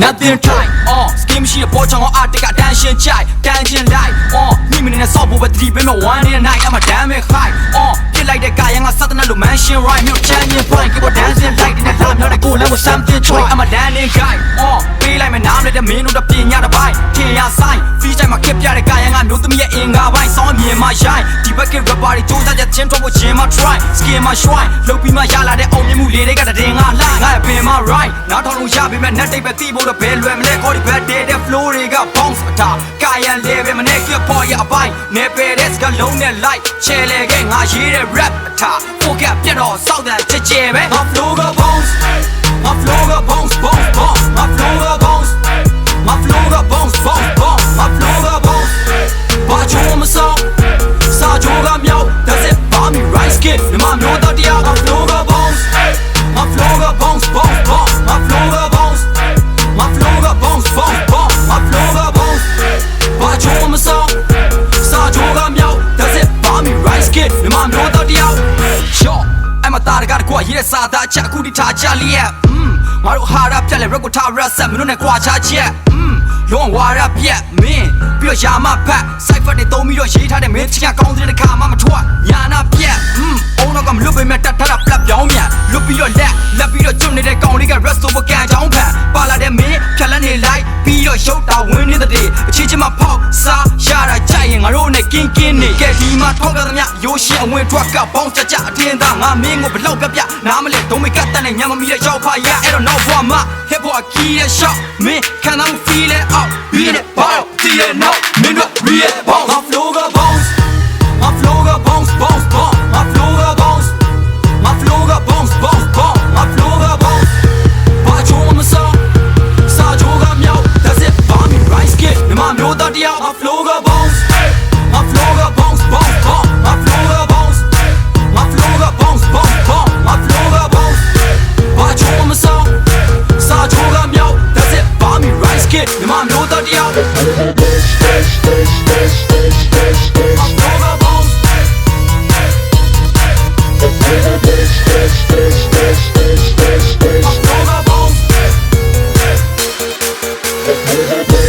nothing tight scheme ရှိတဲ့ပေါ်ချောင်းအောင်အတက်ကတန်းရှင်းချိုက်တန်းချင်းလိုက်မိမနေနဲ့စောက်ဖို့ပဲတတိပေးမဲ့ one in a night I'm a damn it high ပြစ်လိုက်တဲ့ကာယငါစတဲ့နဲ့လို့ mansion right မြို့ champion point keep on dancing like ဒီနဲ့လာမြောက်တဲ့ကိုလည်း with something try I'm a dancing guy ပေးလိုက်မယ်နားမလဲတဲ့မင်းတို့တပညာတစ်ပိုင်းထင်ရဆိုင် free time မှာခက်ပြတဲ့ကာယငါမျိုးသမီးရဲ့အင်္ဂါပိုင်းစောင်းမြင်မှရိုင်းဒီဘက်က rapper တွေကြိုးစားချက်ချင်းထုတ်ဖို့ခြင်းမ try skin မှာ shrine လုပ်ပြီးမှရလာတဲ့အောင်မြင်မှုလေးတွေကတည်ငါလိုက်ငါပင်မ right နားထောင်လို့ရပြီမဲ့ net တိတ်ပဲတီးဖို့တော့ဘယ်လွယ်မလဲ all the bad day တဲ့ flow တွေက bounce အတာကာယံလေးပဲမနဲ့ကပေါ်ရအပိုင်းနေပေတဲ့စကလုံးနဲ့ light ချဲလေခဲ့ငါရေးတဲ့ rap အတာ focus ပြတ်တော့စောက်တဲ့ချဲပဲငါ flow က bounce ငါ flow က bounce bounce bounce ငါ flow က bounce ငါ flow က bounce bounce bounce ငါ flow က bounce ဘာချိုးမစောက်စာချိုးကမြောက် that's it ဘာမီ right skin ဒီမှာမျိုးတော့တရားငါ flow က bounce ငါ flow က bounce bounce bounce ငါ flow က bounce ငါ flow က bounce bounce bounce ငါ flow က bounce ဘာချိုးမစောက်စာချိုးကမြောက် that's it ဘာမီ right skin ဒီမှာမျိုးတော့တရား sure I'm a target ကွာရေးတဲ့စာသားချက်အခုဒီထားချလျက်ငါတို့ဟာရပြက်လဲ record ထား rap set မင်းတို့နဲ့ကွာချချက်လုံးဝါရပြက်မင်းပြီးတော့ရာမဖတ် cipher တွေသုံးပြီးတော့ရေးထားတဲ့မင်းချင်ကောင်းတဲ့တစ်ခါမှမထွက်ညာနာပြက်အုံတော့ကမလွတ်ပေမဲ့တတ်ထားတာ plug ပြောင်းမြန်လွတ်ပြီးတော့လက်ပြီးတော့ကျွတ်နေတဲ့ကောင်လေးက rest over ကန်ချောင်းဖန်ပါလာတဲ့မင်းဖြတ်လန်းနေလိုက်ပြီးတော့ရုပ်တာဝင်းနေတဲ့တဲ့အချင်းချင်းမဖောက်စားရတာကြိုက်ရင်ငါတို့နဲ့ကင်းကင်းနေကဲဒီမှာထောက်ကြသမျှရိုးရှင်းအဝင်ထွက်ကပေါင်းကြကြအထင်းသားငါမင်းကိုဘလောက်ပြနားမလဲဒုံးမကတ်တဲ့ညမမီတဲ့ရောက်ဖာရအဲ့တော့နောက်ဘွားမ hip hop ကီးရဲ့ shot မင်းခံတော့ feel it out beat it bounce see it now မင်းတို့ real bounce ငါ flow က bounce ငါ flow က bounce bounce bounce ငါ flow က bounce ငါ flow က bounce bounce bounce ငါ flow က bounce ဘာချိုးမစောစာချိုးကမြောက် that's it ဘာမီ right skin ဒီမှာမျိုးတော့တရားငါ flow က bounce ငါ flow က bounce bounce bounce ငါ flow က bounce ငါ flow က bounce bounce bounce ငါ flow က bounce ဘာချိုးမစောစာချိုးကမြောက် that's it ဘာမီ right skin ဒီမှာမျိုးတော့တရားWe'll be right back.